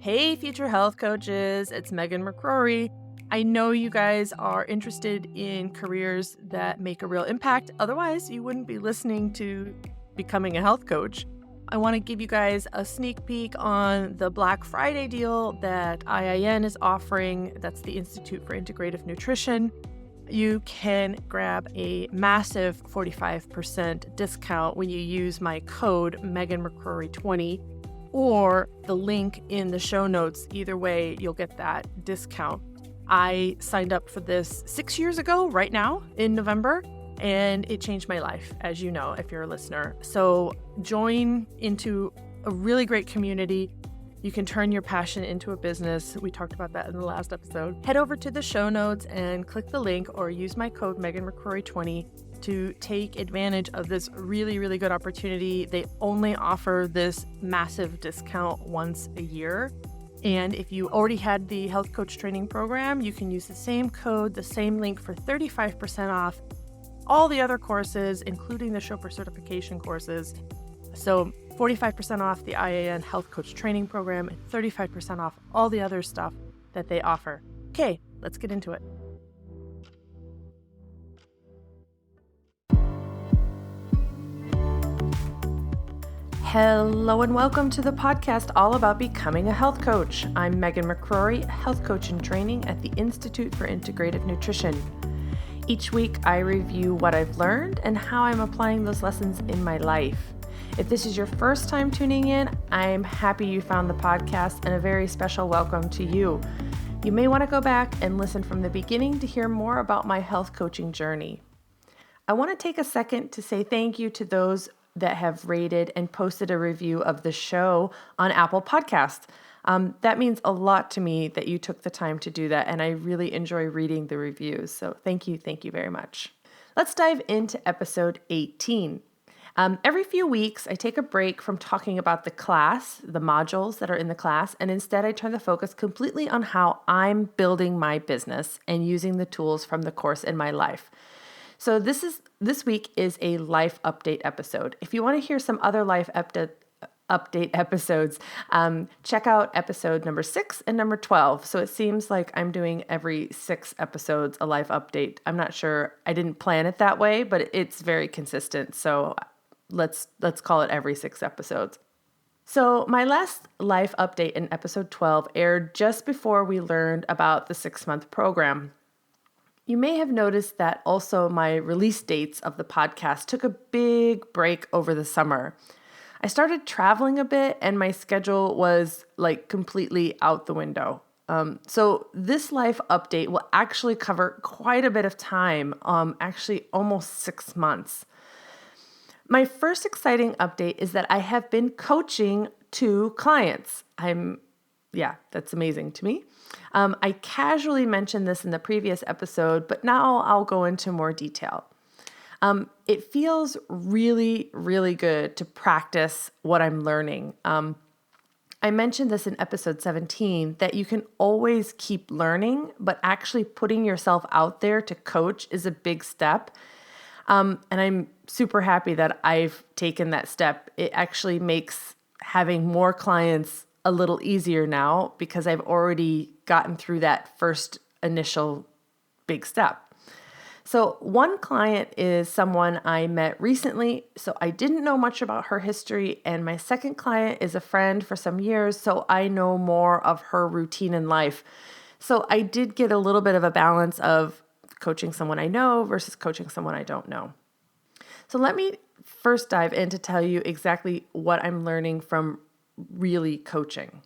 Hey, future health coaches, it's Megan McCrory. I know you guys are interested in careers that make a real impact. Otherwise, you wouldn't be listening to Becoming a Health Coach. I want to give you guys a sneak peek on the Black Friday deal that IIN is offering. That's the Institute for Integrative Nutrition. You can grab a massive 45% discount when you use my code MeganMcCrory20 or the link in the show notes. Either way, you'll get that discount. I signed up for this 6 years ago, right now in November, and it changed my life, as you know, if you're a listener. So join into a really great community. You can turn your passion into a business. We talked about that in the last episode. Head over to the show notes and click the link or use my code MeganMcCrory20 to take advantage of this really, really good opportunity. They only offer this massive discount once a year. And if you already had the health coach training program, you can use the same code, the same link for 35% off all the other courses, including the Chauffeur certification courses. So 45% off the IIN Health Coach training program and 35% off all the other stuff that they offer. Okay, let's get into it. Hello and welcome to the podcast all about becoming a health coach. I'm Megan McCrory, health coach in training at the Institute for Integrative Nutrition. Each week I review what I've learned and how I'm applying those lessons in my life. If this is your first time tuning in, I'm happy you found the podcast and a very special welcome to you. You may want to go back and listen from the beginning to hear more about my health coaching journey. I want to take a second to say thank you to those that have rated and posted a review of the show on Apple Podcasts. That means a lot to me that you took the time to do that, and I really enjoy reading the reviews. So thank you very much. Let's dive into episode 18. Every few weeks, I take a break from talking about the class, the modules that are in the class, and instead I turn the focus completely on how I'm building my business and using the tools from the course in my life. So this week is a life update episode. If you want to hear some other life update episodes, check out episode number 6 and number 12. So it seems like I'm doing every 6 episodes a life update. I'm not sure. I didn't plan it that way, but it's very consistent. So let's call it every 6 episodes. So my last life update in episode 12 aired just before we learned about the 6-month program. You may have noticed that also my release dates of the podcast took a big break over the summer. I started traveling a bit and my schedule was like completely out the window. So this life update will actually cover quite a bit of time, actually almost 6 months. My first exciting update is that I have been coaching 2 clients. That's amazing to me. I casually mentioned this in the previous episode, but now I'll go into more detail. It feels really, really good to practice what I'm learning. I mentioned this in episode 17, that you can always keep learning, but actually putting yourself out there to coach is a big step. And I'm super happy that I've taken that step. It actually makes having more clients a little easier now because I've already gotten through that first initial big step. So one client is someone I met recently, so I didn't know much about her history, and my second client is a friend for some years, so I know more of her routine in life. So I did get a little bit of a balance of coaching someone I know versus coaching someone I don't know. So let me first dive in to tell you exactly what I'm learning from really coaching.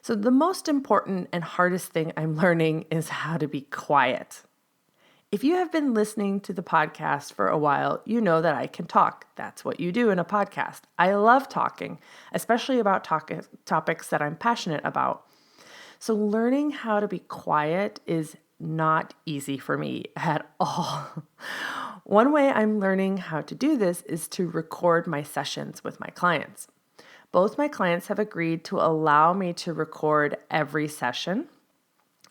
So the most important and hardest thing I'm learning is how to be quiet. If you have been listening to the podcast for a while, you know that I can talk. That's what you do in a podcast. I love talking, especially about topics that I'm passionate about. So learning how to be quiet is not easy for me at all. One way I'm learning how to do this is to record my sessions with my clients. Both my clients have agreed to allow me to record every session.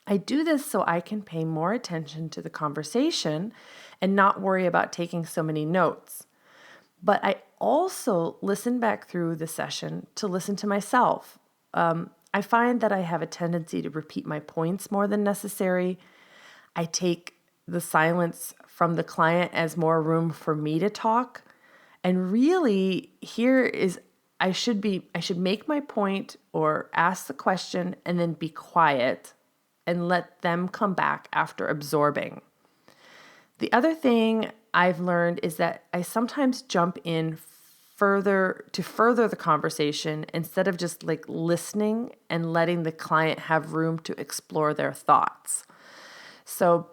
I do this so I can pay more attention to the conversation and not worry about taking so many notes. But I also listen back through the session to listen to myself. I find that I have a tendency to repeat my points more than necessary. I take the silence from the client as more room for me to talk. And really, I should make my point or ask the question and then be quiet and let them come back after absorbing. The other thing I've learned is that I sometimes jump in further the conversation instead of just like listening and letting the client have room to explore their thoughts. So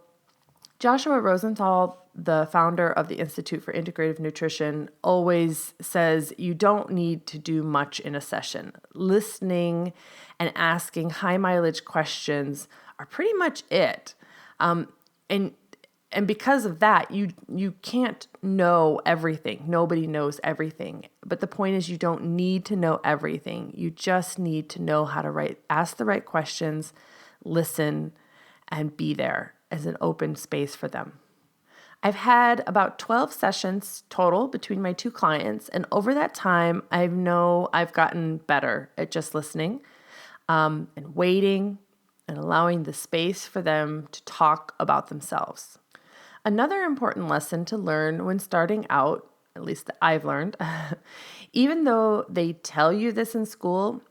Joshua Rosenthal, the founder of the Institute for Integrative Nutrition, always says you don't need to do much in a session. Listening and asking high mileage questions are pretty much it. And because of that, you can't know everything. Nobody knows everything. But the point is you don't need to know everything. You just need to know how to ask the right questions, listen, and be there as an open space for them. I've had about 12 sessions total between my two clients, and over that time, I've gotten better at just listening and waiting and allowing the space for them to talk about themselves. Another important lesson to learn when starting out, at least that I've learned, even though they tell you this in school,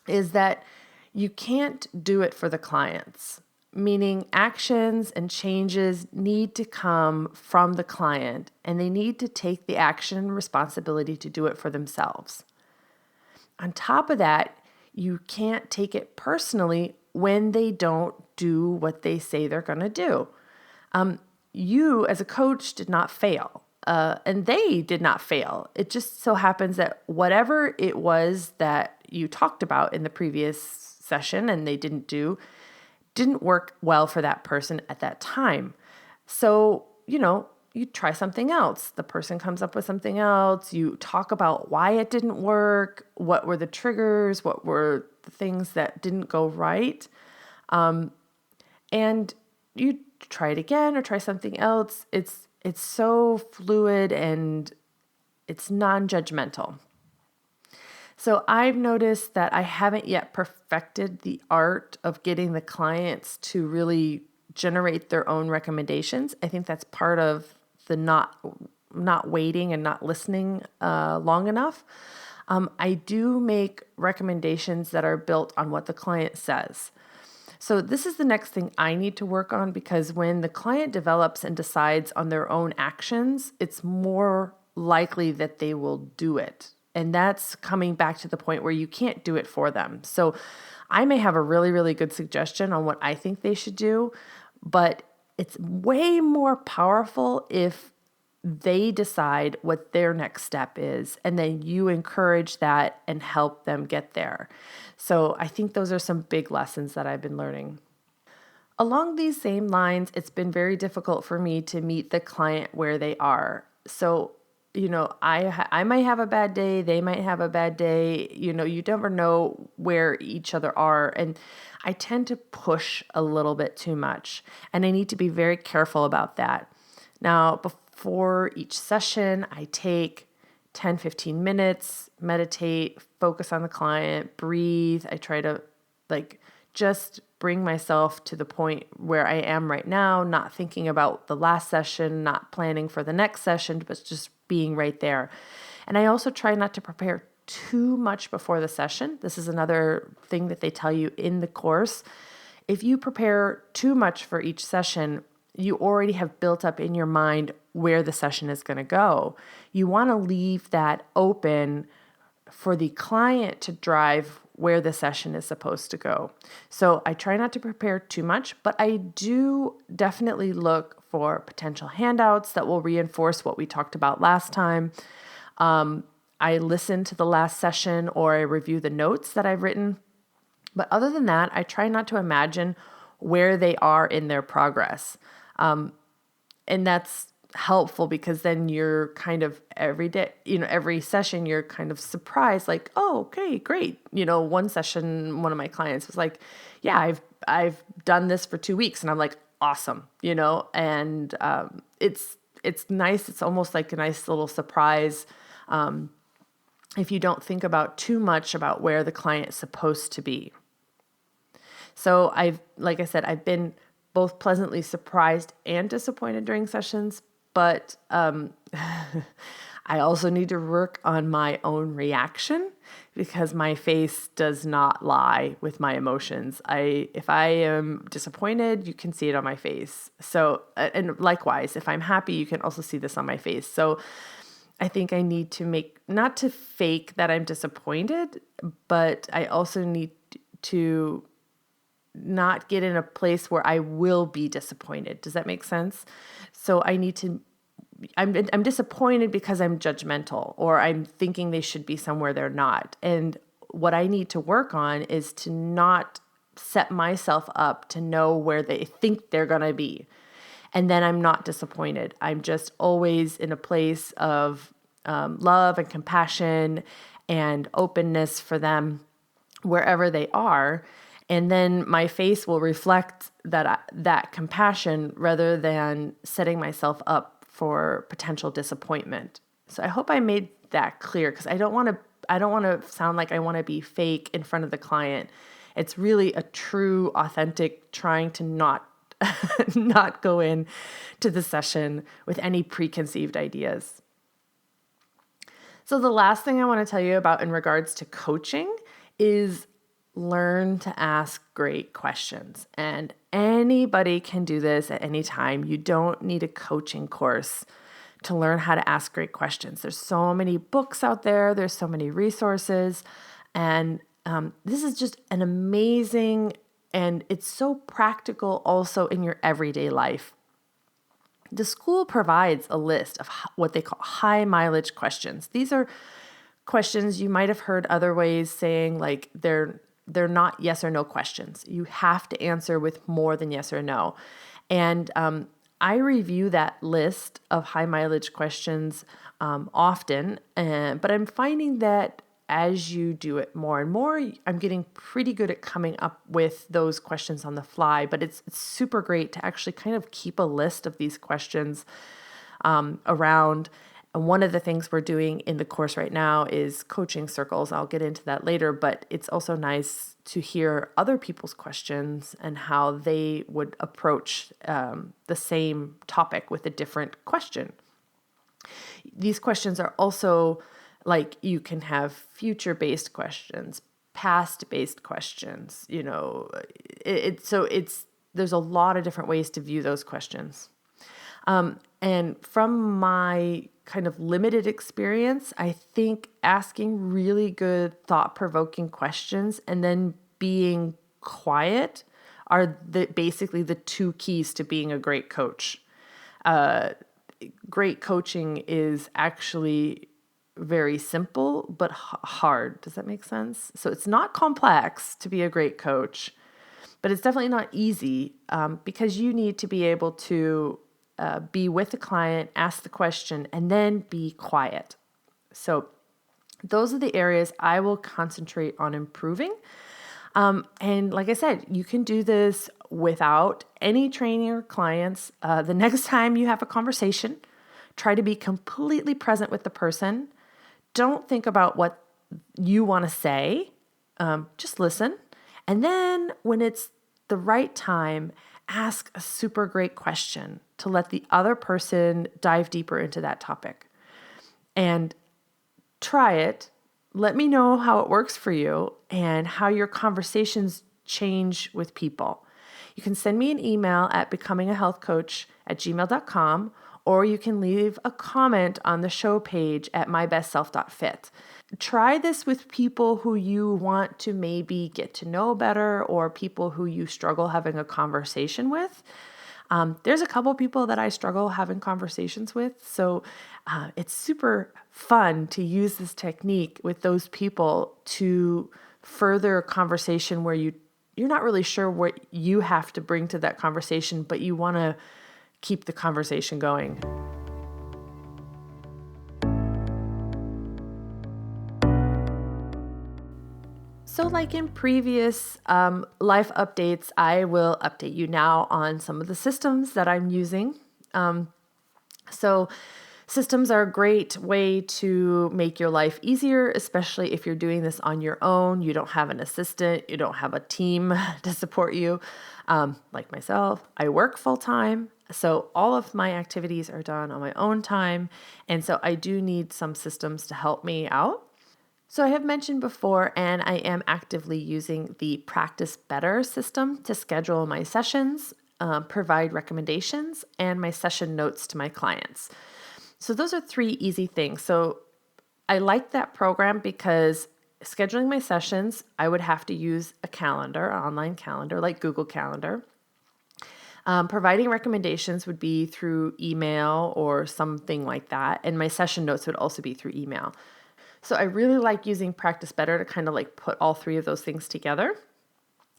is that you can't do it for the clients. Meaning actions and changes need to come from the client, and they need to take the action and responsibility to do it for themselves. On top of that, you can't take it personally when they don't do what they say they're going to do. You as a coach did not fail, and they did not fail. It just so happens that whatever it was that you talked about in the previous session and they didn't work well for that person at that time. So, you try something else. The person comes up with something else. You talk about why it didn't work, what were the triggers, what were the things that didn't go right. And you try it again or try something else. It's so fluid and it's non-judgmental. So I've noticed that I haven't yet perfected the art of getting the clients to really generate their own recommendations. I think that's part of the not waiting and not listening long enough. I do make recommendations that are built on what the client says. So this is the next thing I need to work on, because when the client develops and decides on their own actions, it's more likely that they will do it. And that's coming back to the point where you can't do it for them. So I may have a really, really good suggestion on what I think they should do, but it's way more powerful if they decide what their next step is, and then you encourage that and help them get there. So I think those are some big lessons that I've been learning. Along these same lines, it's been very difficult for me to meet the client where they are. So, I might have a bad day, they might have a bad day, you never know where each other are. And I tend to push a little bit too much, and I need to be very careful about that. Now, before each session, I take 10, 15 minutes, meditate, focus on the client, breathe. I try to just bring myself to the point where I am right now, not thinking about the last session, not planning for the next session, but just being right there. And I also try not to prepare too much before the session. This is another thing that they tell you in the course. If you prepare too much for each session, you already have built up in your mind where the session is going to go. You want to leave that open for the client to drive where the session is supposed to go. So I try not to prepare too much, but I do definitely look for potential handouts that will reinforce what we talked about last time. I listen to the last session, or I review the notes that I've written. But other than that, I try not to imagine where they are in their progress. And that's helpful, because then you're kind of every day, every session, you're kind of surprised, like, oh, okay, great. One session, one of my clients was like, yeah, I've done this for 2 weeks. And I'm like, awesome, and it's nice. It's almost like a nice little surprise if you don't think about too much about where the client is supposed to be. So like I said, I've been both pleasantly surprised and disappointed during sessions, but I also need to work on my own reaction because my face does not lie with my emotions. If I am disappointed, you can see it on my face. So, and likewise, if I'm happy, you can also see this on my face. So I think I need to not to fake that I'm disappointed, but I also need to not get in a place where I will be disappointed. Does that make sense? So I'm disappointed because I'm judgmental or I'm thinking they should be somewhere they're not. And what I need to work on is to not set myself up to know where they think they're going to be. And then I'm not disappointed. I'm just always in a place of love and compassion and openness for them wherever they are. And then my face will reflect that compassion rather than setting myself up for potential disappointment. So I hope I made that clear because I don't want to sound like I want to be fake in front of the client. It's really a true, authentic trying to not go in to the session with any preconceived ideas. So the last thing I want to tell you about in regards to coaching is learn to ask great questions. And anybody can do this at any time. You don't need a coaching course to learn how to ask great questions. There's so many books out there. There's so many resources. And this is just an amazing, and it's so practical also in your everyday life. The school provides a list of what they call high mileage questions. These are questions you might have heard other ways saying like they're not yes or no questions. You have to answer with more than yes or no. And I review that list of high mileage questions often, but I'm finding that as you do it more and more, I'm getting pretty good at coming up with those questions on the fly, but it's super great to actually kind of keep a list of these questions around. And one of the things we're doing in the course right now is coaching circles. I'll get into that later, but it's also nice to hear other people's questions and how they would approach the same topic with a different question. These questions are also like you can have future-based questions, past-based questions, there's a lot of different ways to view those questions. And from my kind of limited experience, I think asking really good, thought-provoking questions and then being quiet are basically the two keys to being a great coach. Great coaching is actually very simple, but hard. Does that make sense? So it's not complex to be a great coach, but it's definitely not easy because you need to be able to be with the client, ask the question, and then be quiet. So those are the areas I will concentrate on improving. And like I said, you can do this without any training or clients. The next time you have a conversation, try to be completely present with the person. Don't think about what you want to say. Just listen. And then when it's the right time, ask a super great question to let the other person dive deeper into that topic. And try it. Let me know how it works for you and how your conversations change with people. You can send me an email at becomingahealthcoach@gmail.com, or you can leave a comment on the show page at mybestself.fit. Try this with people who you want to maybe get to know better or people who you struggle having a conversation with. There's a couple people that I struggle having conversations with, so it's super fun to use this technique with those people to further a conversation where you're not really sure what you have to bring to that conversation, but you want to keep the conversation going. So like in previous life updates, I will update you now on some of the systems that I'm using. So Systems are a great way to make your life easier, especially if you're doing this on your own. You don't have an assistant, you don't have a team to support you. Like myself, I work full time. So all of my activities are done on my own time. And so I do need some systems to help me out. So I have mentioned before, and I am actively using the Practice Better system to schedule my sessions, provide recommendations, and my session notes to my clients. So those are 3 easy things. So I like that program because scheduling my sessions, I would have to use a calendar, an online calendar like Google Calendar. Providing recommendations would be through email or something like that. And my session notes would also be through email. So I really like using Practice Better to kind of like put all 3 of those things together.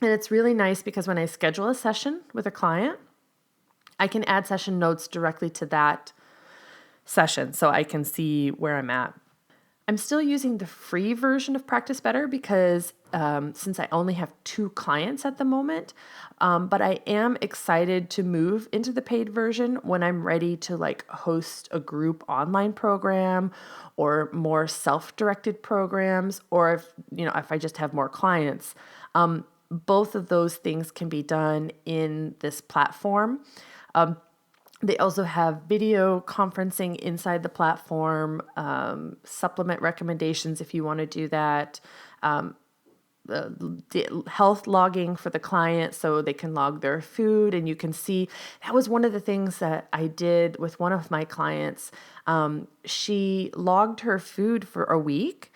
And it's really nice because when I schedule a session with a client, I can add session notes directly to that session so I can see where I'm at. I'm still using the free version of Practice Better because since I only have 2 clients at the moment, but I am excited to move into the paid version when I'm ready to like host a group online program or more self-directed programs, or if I just have more clients. Both of those things can be done in this platform. They also have video conferencing inside the platform, supplement recommendations if you want to do that, the health logging for the client so they can log their food. And you can see that was one of the things that I did with one of my clients. She logged her food for a week.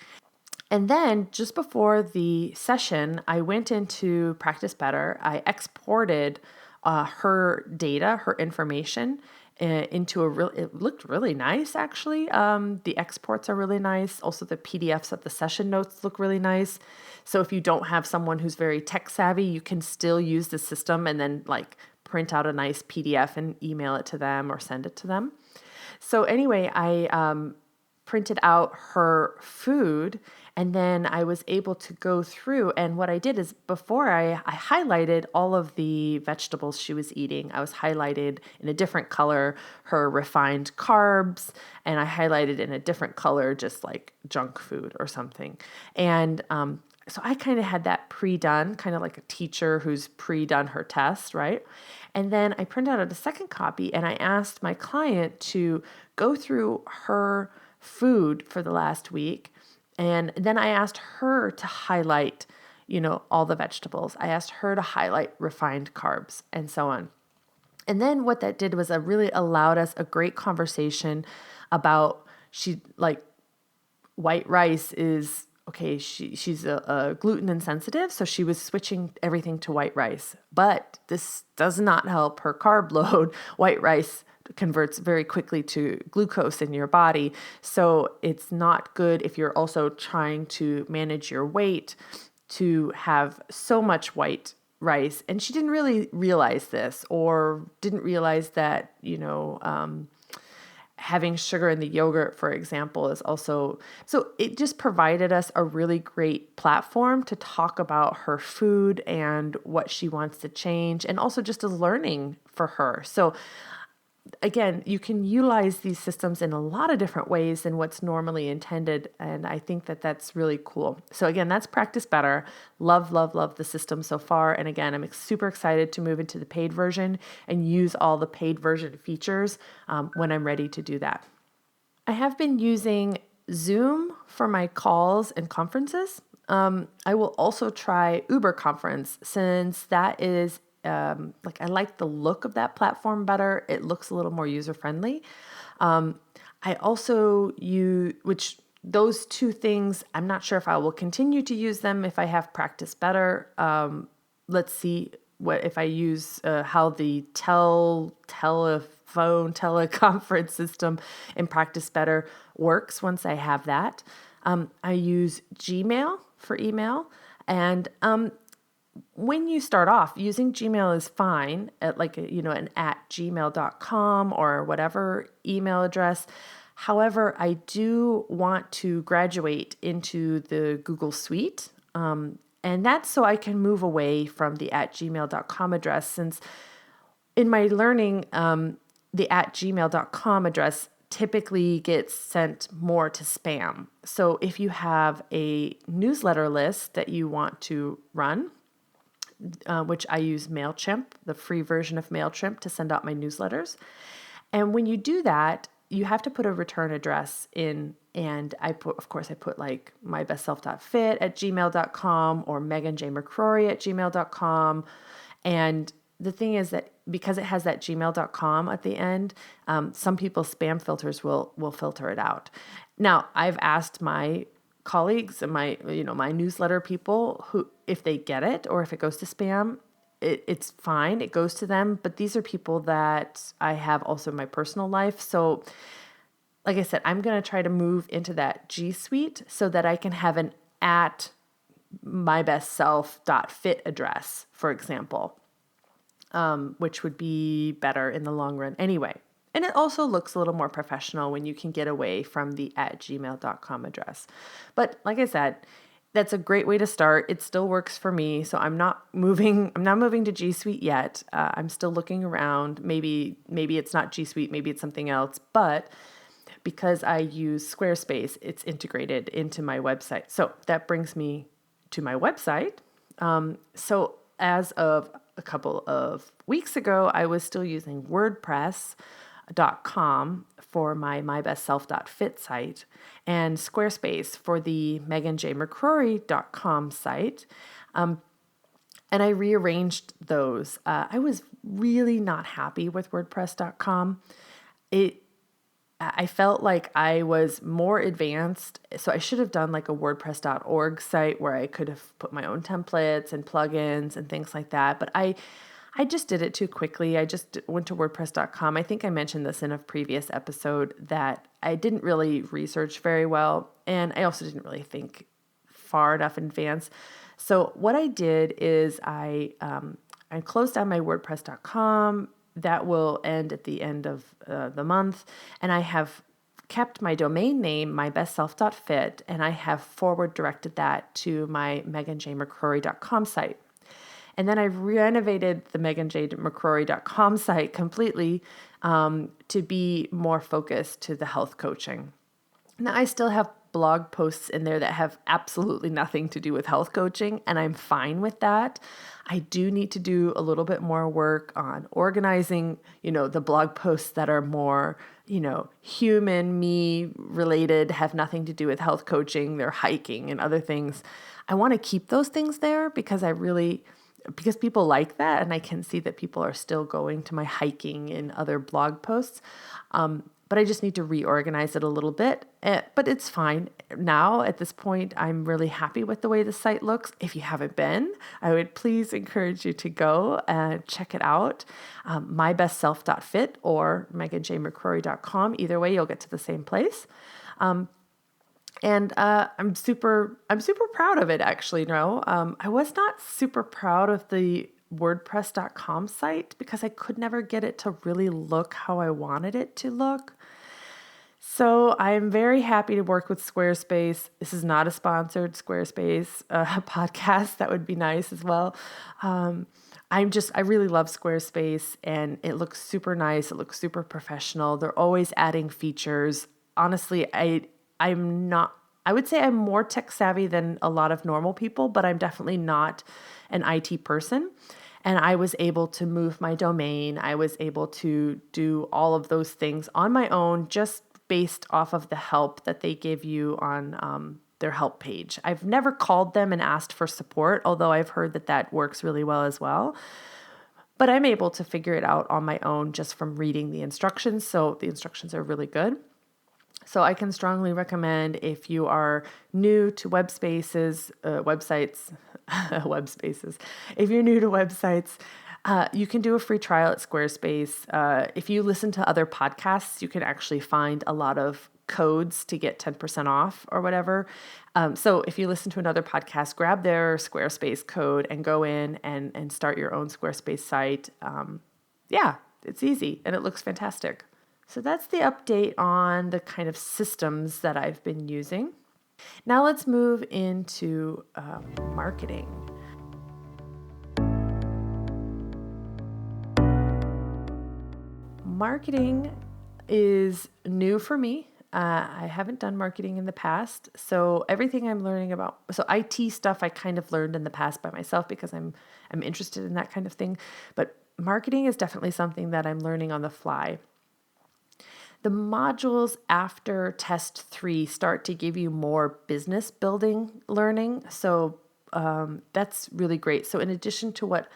And then just before the session, I went into Practice Better. I exported her data, her information into it looked really nice actually. The exports are really nice. Also the PDFs of the session notes look really nice. So if you don't have someone who's very tech savvy, you can still use the system and then like print out a nice PDF and email it to them or send it to them. So anyway, I printed out her food, and then I was able to go through, and what I did is before I highlighted all of the vegetables she was eating. I was highlighted in a different color her refined carbs, and I highlighted in a different color just like junk food or something. And so I kind of had that pre-done, kind of like a teacher who's pre-done her test, right? And then I printed out a second copy, and I asked my client to go through her food for the last week. And then I asked her to highlight, all the vegetables. I asked her to highlight refined carbs and so on. And then what that did was it really allowed us a great conversation about white rice is, okay, she's a gluten insensitive, so she was switching everything to white rice. But this does not help her carb load. White rice converts very quickly to glucose in your body. So it's not good if you're also trying to manage your weight to have so much white rice. And she didn't really realize this, or didn't realize that, having sugar in the yogurt, for example, is also, so it just provided us a really great platform to talk about her food and what she wants to change, and also just as learning for her. So again, you can utilize these systems in a lot of different ways than what's normally intended. And I think that that's really cool. So again, that's Practice Better. Love, love, love the system so far. And again, I'm super excited to move into the paid version and use all the paid version features when I'm ready to do that. I have been using Zoom for my calls and conferences. I will also try Uber Conference, since that is I like the look of that platform better. It looks a little more user-friendly. I also use, which those 2 things, I'm not sure if I will continue to use them if I have Practice Better. Let's see if I use how the teleconference system in Practice Better works once I have that. I use Gmail for email, and when you start off, using Gmail is fine at an @gmail.com or whatever email address. However, I do want to graduate into the Google Suite. And that's so I can move away from the @gmail.com address, since in my learning, the @gmail.com address typically gets sent more to spam. So if you have a newsletter list that you want to run, which I use MailChimp, the free version of MailChimp, to send out my newsletters. And when you do that, you have to put a return address in. And I put like mybestself.fit@gmail.com or meganjmccrory@gmail.com. And the thing is that because it has that gmail.com at the end, some people's spam filters will filter it out. Now, I've asked my colleagues and my newsletter people who, if they get it or if it goes to spam, it's fine. It goes to them. But these are people that I have also in my personal life. So like I said, I'm going to try to move into that G Suite so that I can have an at mybestself.fit address, for example, which would be better in the long run anyway. And it also looks a little more professional when you can get away from the @gmail.com address. But like I said, that's a great way to start. It still works for me. So I'm not moving to G Suite yet. I'm still looking around. Maybe it's not G Suite, maybe it's something else. But because I use Squarespace, it's integrated into my website. So that brings me to my website. So as of a couple of weeks ago, I was still using WordPress.com for my mybestself.fit site and Squarespace for the meganjmccrory.com site. And I rearranged those. I was really not happy with WordPress.com. I felt like I was more advanced. So I should have done like a WordPress.org site where I could have put my own templates and plugins and things like that. But I just did it too quickly. I just went to WordPress.com. I think I mentioned this in a previous episode that I didn't really research very well. And I also didn't really think far enough in advance. So what I did is I closed down my WordPress.com. That will end at the end of the month. And I have kept my domain name, mybestself.fit, and I have forward directed that to my meganjmccrory.com site. And then I renovated the meganjmccrory.com site completely to be more focused to the health coaching. Now, I still have blog posts in there that have absolutely nothing to do with health coaching, and I'm fine with that. I do need to do a little bit more work on organizing, the blog posts that are more, human, me related, have nothing to do with health coaching. They're hiking and other things. I want to keep those things there because people like that, and I can see that people are still going to my hiking and other blog posts. But I just need to reorganize it a little bit. But it's fine. Now, at this point, I'm really happy with the way the site looks. If you haven't been, I would please encourage you to go and check it out. Mybestself.fit or meganjmccrory.com. Either way, you'll get to the same place. And I'm super proud of it, actually. No, I was not super proud of the WordPress.com site because I could never get it to really look how I wanted it to look. So I'm very happy to work with Squarespace. This is not a sponsored Squarespace podcast. That would be nice as well. I really love Squarespace, and it looks super nice. It looks super professional. They're always adding features. Honestly, I would say I'm more tech savvy than a lot of normal people, but I'm definitely not an IT person. And I was able to move my domain. I was able to do all of those things on my own, just based off of the help that they give you on their help page. I've never called them and asked for support, although I've heard that works really well as well. But I'm able to figure it out on my own just from reading the instructions. So the instructions are really good. So I can strongly recommend if you are new to websites. If you're new to websites, you can do a free trial at Squarespace. If you listen to other podcasts, you can actually find a lot of codes to get 10% off or whatever. So if you listen to another podcast, grab their Squarespace code and go in and start your own Squarespace site. It's easy and it looks fantastic. So that's the update on the kind of systems that I've been using. Now let's move into marketing. Marketing is new for me. I haven't done marketing in the past. So everything I'm learning about, so IT stuff I kind of learned in the past by myself because I'm interested in that kind of thing. But marketing is definitely something that I'm learning on the fly. The modules after test 3 start to give you more business building learning. So that's really great. So in addition to what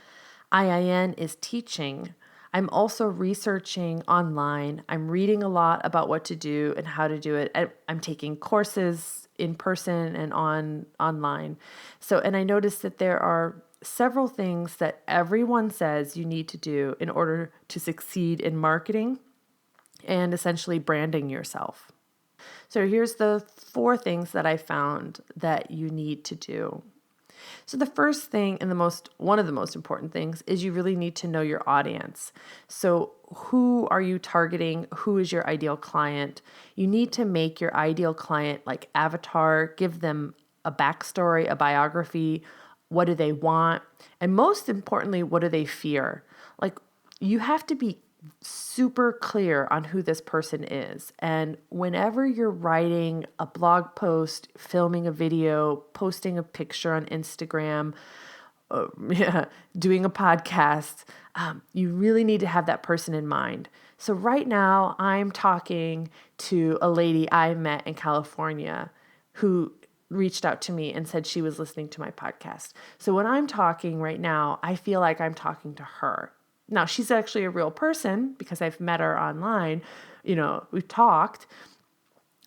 IIN is teaching, I'm also researching online. I'm reading a lot about what to do and how to do it. I'm taking courses in person and online. So, and I noticed that there are several things that everyone says you need to do in order to succeed in marketing and essentially branding yourself. So here's the 4 things that I found that you need to do. So the first thing and one of the most important things is you really need to know your audience. So who are you targeting? Who is your ideal client? You need to make your ideal client like avatar, give them a backstory, a biography. What do they want? And most importantly, what do they fear? Like you have to be super clear on who this person is. And whenever you're writing a blog post, filming a video, posting a picture on Instagram, doing a podcast, you really need to have that person in mind. So right now I'm talking to a lady I met in California who reached out to me and said she was listening to my podcast. So when I'm talking right now, I feel like I'm talking to her. Now, she's actually a real person because I've met her online. We've talked,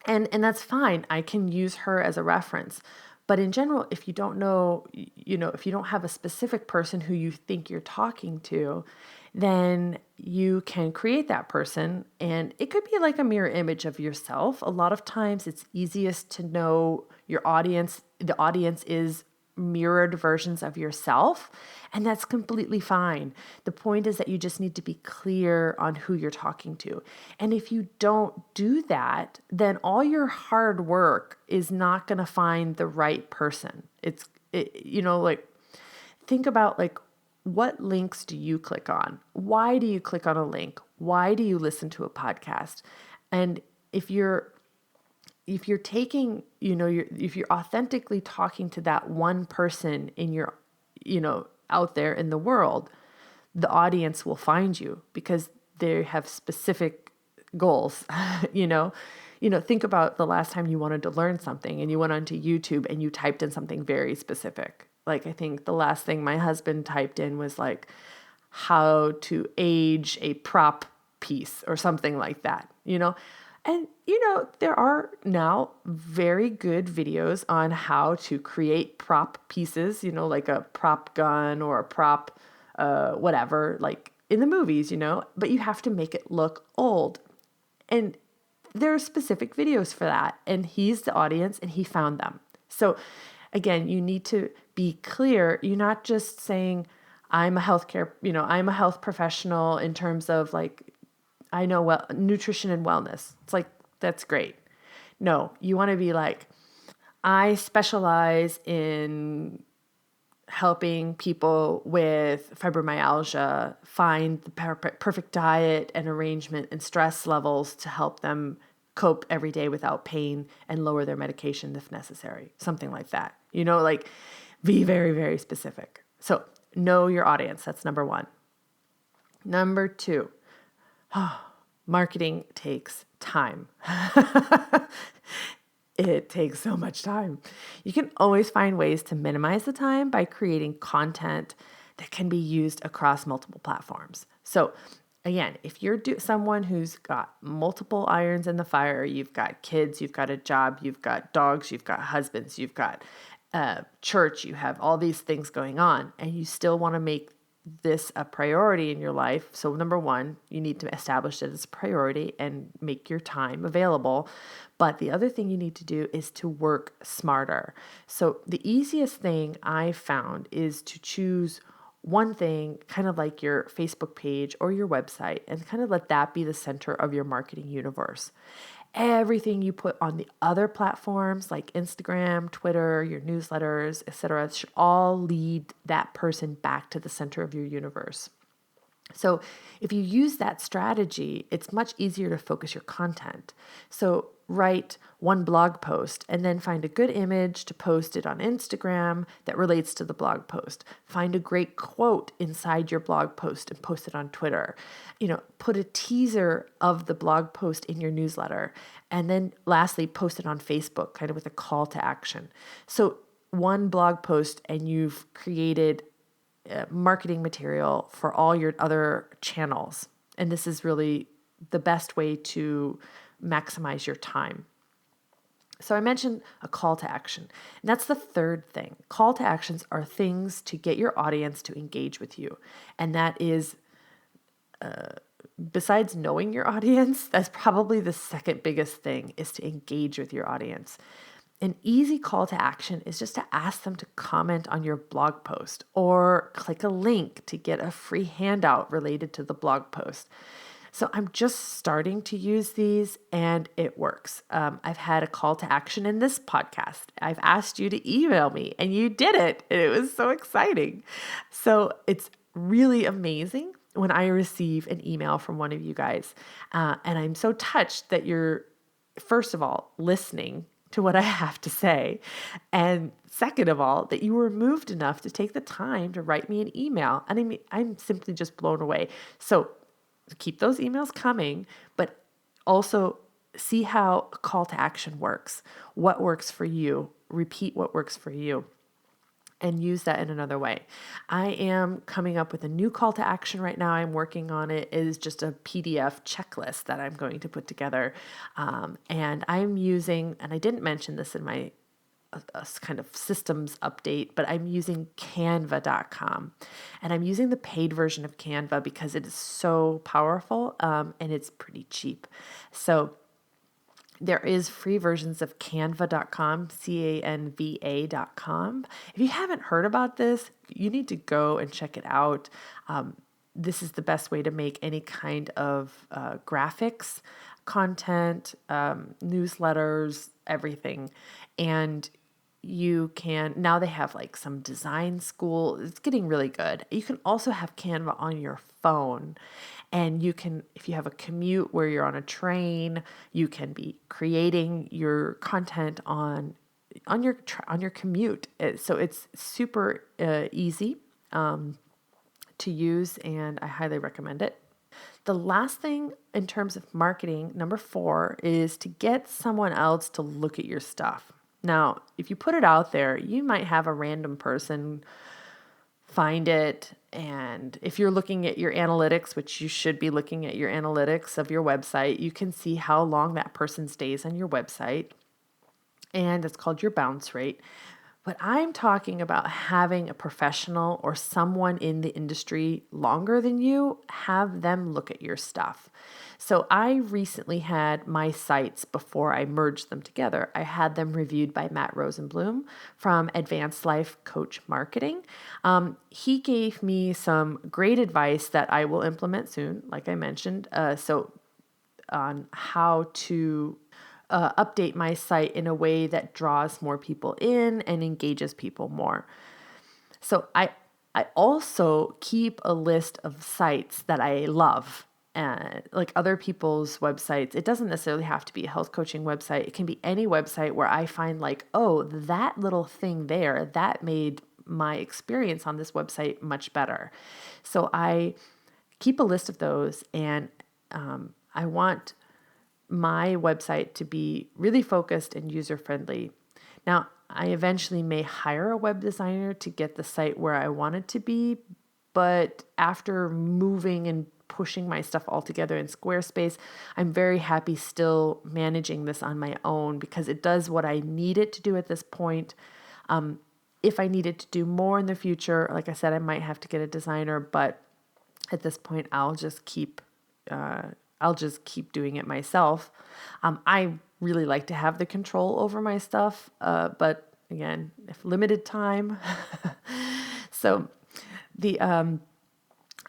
and that's fine. I can use her as a reference. But in general, if you don't know, if you don't have a specific person who you think you're talking to, then you can create that person. And it could be like a mirror image of yourself. A lot of times it's easiest to know your audience. The audience is mirrored versions of yourself, and that's completely fine. The point is that you just need to be clear on who you're talking to. And if you don't do that, then all your hard work is not going to find the right person. Think about like, what links do you click on? Why do you click on a link? Why do you listen to a podcast? And if you're taking, if you're authentically talking to that one person in your, out there in the world, the audience will find you because they have specific goals. Think about the last time you wanted to learn something and you went onto YouTube and you typed in something very specific. Like, I think the last thing my husband typed in was like how to age a prop piece or something like that, And, there are now very good videos on how to create prop pieces, like a prop gun or a prop, whatever, like in the movies, but you have to make it look old. And there are specific videos for that. And he's the audience and he found them. So again, you need to be clear. You're not just saying, I'm a health professional in terms of like, I know nutrition and wellness. It's like, that's great. No, you want to be like, I specialize in helping people with fibromyalgia find the perfect diet and arrangement and stress levels to help them cope every day without pain and lower their medication if necessary. Something like that. Be very, very specific. So know your audience. That's number 1. Number 2. Marketing takes time. It takes so much time. You can always find ways to minimize the time by creating content that can be used across multiple platforms. So again, if you're someone who's got multiple irons in the fire, you've got kids, you've got a job, you've got dogs, you've got husbands, you've got church, you have all these things going on, and you still want to make this a priority in your life. So number 1, you need to establish it as a priority and make your time available. But the other thing you need to do is to work smarter. So the easiest thing I found is to choose one thing, kind of like your Facebook page or your website, and kind of let that be the center of your marketing universe. Everything you put on the other platforms like Instagram, Twitter, your newsletters, etc., should all lead that person back to the center of your universe. So if you use that strategy, it's much easier to focus your content. So write one blog post and then find a good image to post it on Instagram that relates to the blog post. Find a great quote inside your blog post and post it on Twitter. Put a teaser of the blog post in your newsletter. And then lastly, post it on Facebook, kind of with a call to action. So one blog post and you've created marketing material for all your other channels. And this is really the best way to maximize your time. So I mentioned a call to action. And that's the third thing. Call to actions are things to get your audience to engage with you. And that is, besides knowing your audience, that's probably the second biggest thing, is to engage with your audience. An easy call to action is just to ask them to comment on your blog post or click a link to get a free handout related to the blog post. So I'm just starting to use these and it works. I've had a call to action in this podcast. I've asked you to email me and you did it. And it was so exciting. So it's really amazing when I receive an email from one of you guys. And I'm so touched that you're, first of all, listening to what I have to say. And second of all, that you were moved enough to take the time to write me an email. And I mean, I'm simply just blown away. So keep those emails coming, but also see how a call to action works. What works for you? Repeat what works for you and use that in another way. I am coming up with a new call to action right now. I'm working on it. It is just a PDF checklist that I'm going to put together. And I'm using, and I didn't mention this in my kind of systems update, but I'm using canva.com. And I'm using the paid version of Canva because it is so powerful and it's pretty cheap. So there is free versions of canva.com, canva.com. If you haven't heard about this, you need to go and check it out. This is the best way to make any kind of graphics, content, newsletters, everything. And you can, now they have like some design school. It's getting really good. You can also have Canva on your phone. And you can, if you have a commute where you're on a train, you can be creating your content on your commute. So it's super easy to use, and I highly recommend it. The last thing in terms of marketing, number 4, is to get someone else to look at your stuff. Now, if you put it out there, you might have a random person find it. And if you're looking at your analytics, which you should be looking at your analytics of your website, you can see how long that person stays on your website. And it's called your bounce rate. But I'm talking about having a professional or someone in the industry longer than you, have them look at your stuff. So I recently had my sites, before I merged them together, I had them reviewed by Matt Rosenblum from Advanced Life Coach Marketing. He gave me some great advice that I will implement soon, like I mentioned. So on how to update my site in a way that draws more people in and engages people more. So I also keep a list of sites that I love, like other people's websites. It doesn't necessarily have to be a health coaching website. It can be any website where I find like, oh, that little thing there, that made my experience on this website much better. So I keep a list of those, and I want my website to be really focused and user-friendly. Now, I eventually may hire a web designer to get the site where I want it to be, but after moving and pushing my stuff all together in Squarespace, I'm very happy still managing this on my own because it does what I need it to do at this point. If I need it to do more in the future, like I said, I might have to get a designer, but at this point, I'll just keep doing it myself. I really like to have the control over my stuff, but again, if limited time. So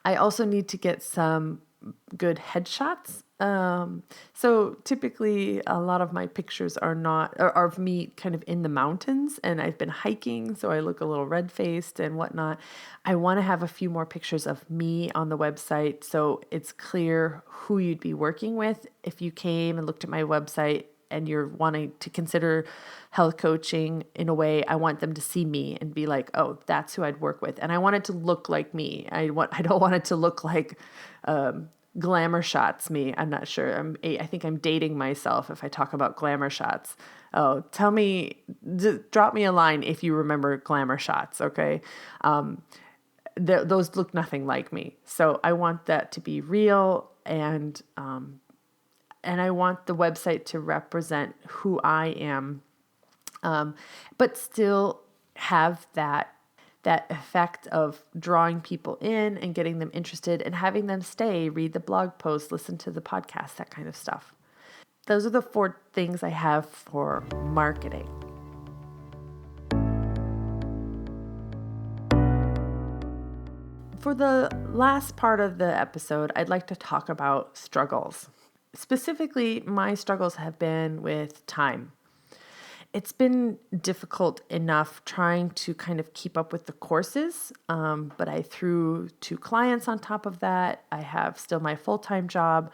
I also need to get some good headshots. So typically a lot of my pictures are of me kind of in the mountains, and I've been hiking, so I look a little red-faced and whatnot. I want to have a few more pictures of me on the website so it's clear who you'd be working with. If you came and looked at my website and you're wanting to consider health coaching in a way, I want them to see me and be like, oh, that's who I'd work with. And I want it to look like me. I don't want it to look like glamour shots me. I'm not sure. I think I'm dating myself if I talk about glamour shots. Oh, tell me, drop me a line if you remember glamour shots, okay? Those look nothing like me. So I want that to be real, and I want the website to represent who I am, but still have that effect of drawing people in and getting them interested and having them stay, read the blog post, listen to the podcast, that kind of stuff. Those are the 4 things I have for marketing. For the last part of the episode, I'd like to talk about struggles. Specifically, my struggles have been with time. It's been difficult enough trying to kind of keep up with the courses, but I threw 2 clients on top of that. I have still my full-time job,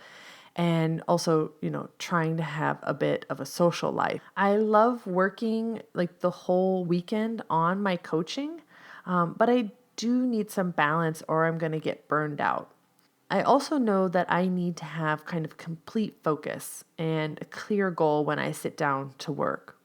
and also, trying to have a bit of a social life. I love working like the whole weekend on my coaching, but I do need some balance or I'm going to get burned out. I also know that I need to have kind of complete focus and a clear goal when I sit down to work.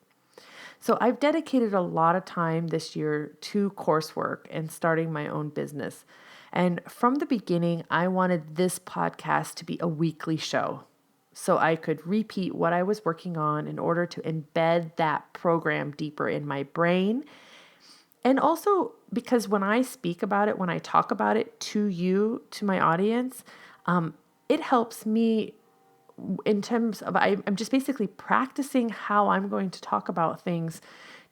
So I've dedicated a lot of time this year to coursework and starting my own business. And from the beginning, I wanted this podcast to be a weekly show so I could repeat what I was working on in order to embed that program deeper in my brain. And also because when I speak about it, when I talk about it to you, to my audience, it helps me in terms of, I'm just basically practicing how I'm going to talk about things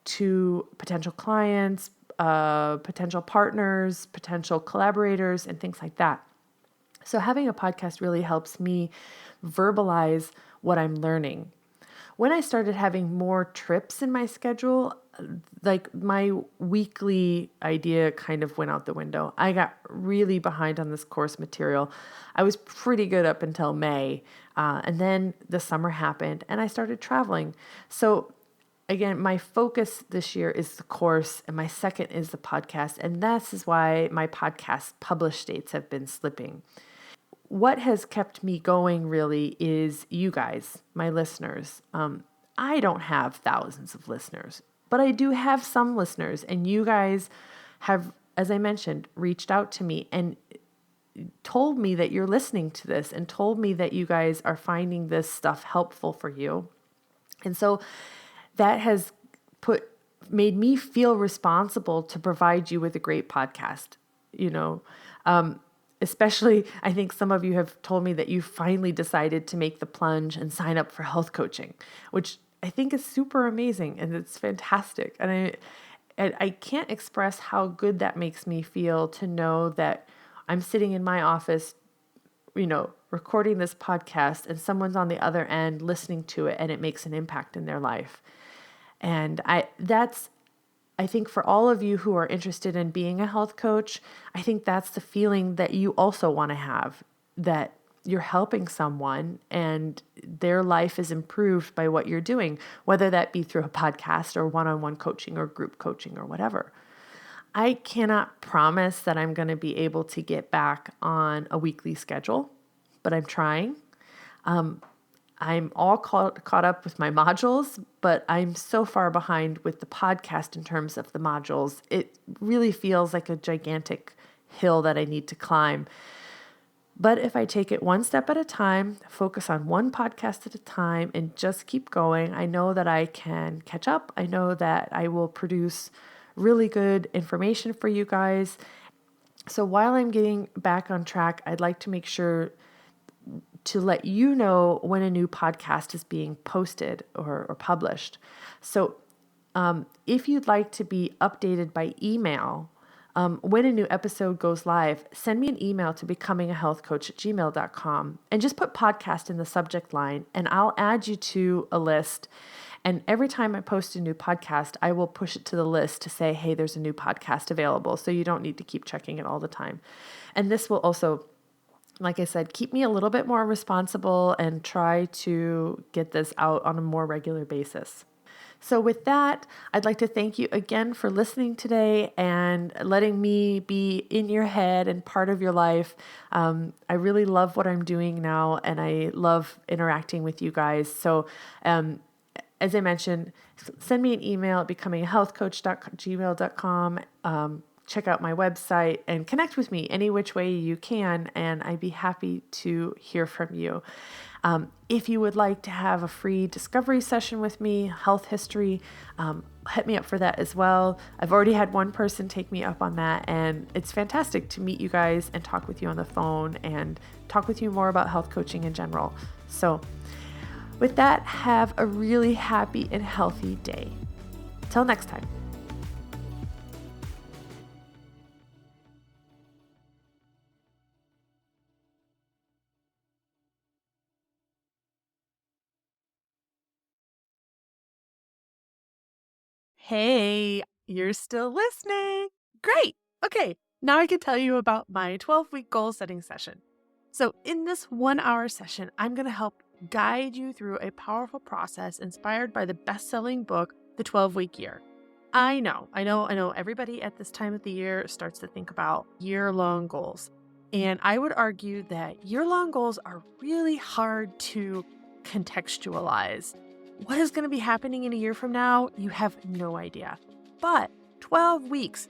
to potential clients, potential partners, potential collaborators, and things like that. So having a podcast really helps me verbalize what I'm learning. When I started having more trips in my schedule, like my weekly idea kind of went out the window. I got really behind on this course material. I was pretty good up until May. And then the summer happened and I started traveling. So again, my focus this year is the course and my second is the podcast. And this is why my podcast publish dates have been slipping. What has kept me going really is you guys, my listeners. I don't have thousands of listeners, but I do have some listeners, and you guys have, as I mentioned, reached out to me and told me that you're listening to this and told me that you guys are finding this stuff helpful for you. And so that has made me feel responsible to provide you with a great podcast, especially, I think some of you have told me that you finally decided to make the plunge and sign up for health coaching, which I think is super amazing and it's fantastic. And I can't express how good that makes me feel to know that I'm sitting in my office, recording this podcast and someone's on the other end listening to it and it makes an impact in their life. And I think for all of you who are interested in being a health coach, I think that's the feeling that you also want to have, that you're helping someone and their life is improved by what you're doing, whether that be through a podcast or one-on-one coaching or group coaching or whatever. I cannot promise that I'm going to be able to get back on a weekly schedule, but I'm trying. I'm all caught up with my modules, but I'm so far behind with the podcast in terms of the modules. It really feels like a gigantic hill that I need to climb. But if I take it one step at a time, focus on one podcast at a time, and just keep going, I know that I can catch up. I know that I will produce really good information for you guys. So while I'm getting back on track, I'd like to make sure to let you know when a new podcast is being posted or published. So if you'd like to be updated by email when a new episode goes live, send me an email to becomingahealthcoach@gmail.com and just put podcast in the subject line, and I'll add you to a list. And every time I post a new podcast, I will push it to the list to say, hey, there's a new podcast available. So you don't need to keep checking it all the time. And this will also, like I said, keep me a little bit more responsible and try to get this out on a more regular basis. So with that, I'd like to thank you again for listening today and letting me be in your head and part of your life. I really love what I'm doing now, and I love interacting with you guys. So as I mentioned, send me an email at becomingahealthcoach@gmail.com. Check out my website and connect with me any which way you can, and I'd be happy to hear from you. If you would like to have a free discovery session with me, health history, hit me up for that as well. I've already had one person take me up on that, and it's fantastic to meet you guys and talk with you on the phone and talk with you more about health coaching in general. So with that, have a really happy and healthy day. Till next time. Hey, you're still listening. Great. Okay, now I can tell you about my 12-week goal setting session. So in this 1-hour session, I'm going to help guide you through a powerful process inspired by the best-selling book, The 12-Week Year. I know everybody at this time of the year starts to think about year-long goals. And I would argue that year-long goals are really hard to contextualize. What is going to be happening in a year from now? You have no idea. But 12 weeks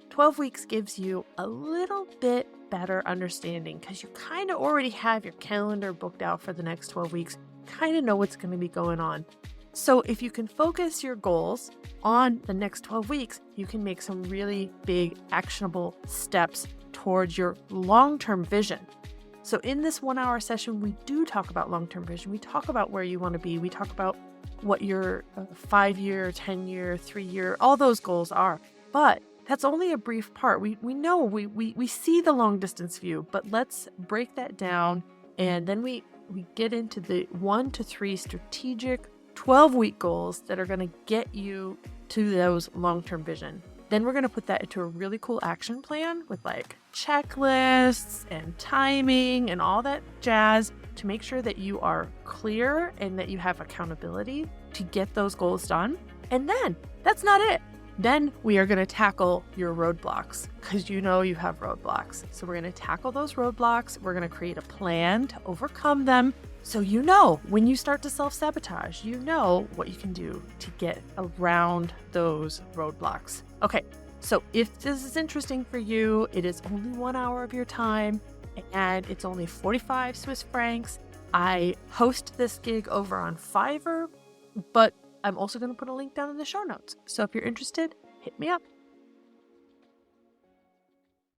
gives you a little bit better understanding because you kind of already have your calendar booked out for the next 12 weeks, kind of know what's going to be going on. So if you can focus your goals on the next 12 weeks, you can make some really big actionable steps towards your long-term vision. So in this 1-hour session, we do talk about long-term vision. We talk about where you want to be. We talk about what your 5-year, 10-year, 3-year, all those goals are. But that's only a brief part. We know we see the long distance view, but let's break that down. And then we get into the 1 to 3 strategic 12-week goals that are going to get you to those long-term vision. Then we're going to put that into a really cool action plan with like checklists and timing and all that jazz to make sure that you are clear and that you have accountability to get those goals done. And then that's not it. Then we are going to tackle your roadblocks because you know you have roadblocks. So we're going to tackle those roadblocks. We're going to create a plan to overcome them. So you know when you start to self-sabotage, you know what you can do to get around those roadblocks. Okay, so if this is interesting for you, it is only 1 hour of your time and it's only 45 Swiss francs. I host this gig over on Fiverr, but I'm also going to put a link down in the show notes. So if you're interested, hit me up.